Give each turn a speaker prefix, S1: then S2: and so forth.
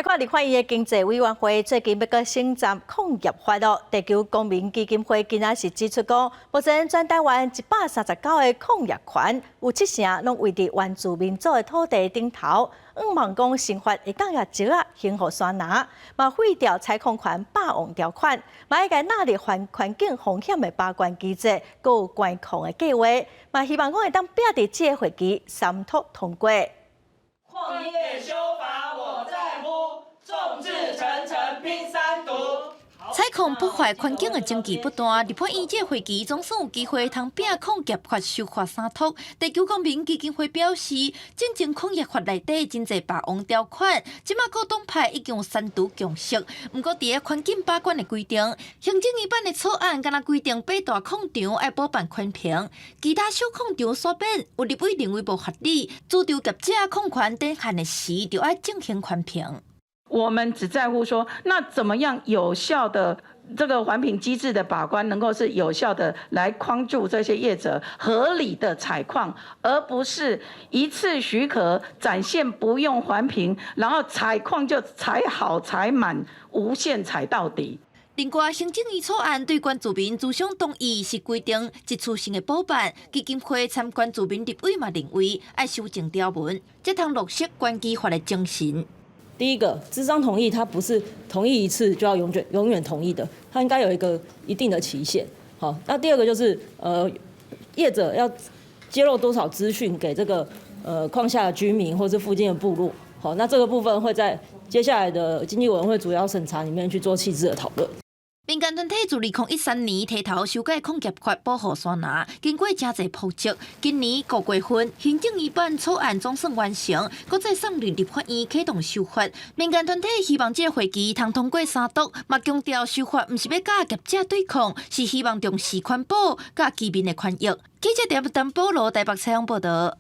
S1: 来看立法院的经济委员会最近要个审查矿业法咯。地球公民基金会今仔是指出讲，目前全台湾139个矿业权，有7成拢位伫原住民族的土地顶头。望讲刑法会降压石啊，刑互山拿，嘛废掉采矿权霸王条款，嘛应该纳入环境风险的把关机制，佮有关矿的计划，嘛希望讲会当拼伫这个会期三读通过。
S2: 矿业修法我在乎，众志成城拼三读。
S3: 采矿破坏环境的争议不断，立法院这会期总算有机会通拼矿业法修法三读。地球公民基金会表示，正正矿业法内底真侪霸王条款，即马各党派已经有三读共识。不过，伫个环境把关的规定，行政院版的草案敢若规定8大矿场要保办环评，其他小矿场煞免。有立委认为无合理，主张业者矿权等限的时就要进行环评。
S4: 我们只在乎说，那怎么样有效的这个环评机制的把关，能够是有效的来框住这些业者合理的采矿，而不是一次许可展现不用环评，然后采矿就采好采满，无限采到底。
S3: 另外，行政院草案对原住民自相同意是规定一次性的补办，基金会参原住民立委嘛认为要修正条文，才通落实关基法的精神。
S5: 第一个，咨商同意，它不是同意一次就要永远同意的，它应该有一个一定的期限。好，那第二个就是业者要揭露多少资讯给这个矿下的居民或是附近的部落。好，那这个部分会在接下来的经济委员会主要审查里面去做细致的讨论。
S3: 民间团体自2013年提头修改矿业法保护山拿，经过真侪波折，今年5月份，行政院版草案总算完成，搁再送入立法院启动修法。民间团体希望这个会期通过三读，嘛强调修法毋是要甲业者对抗，是希望重视环保甲居民的权益。记者点担保罗台北采访报道。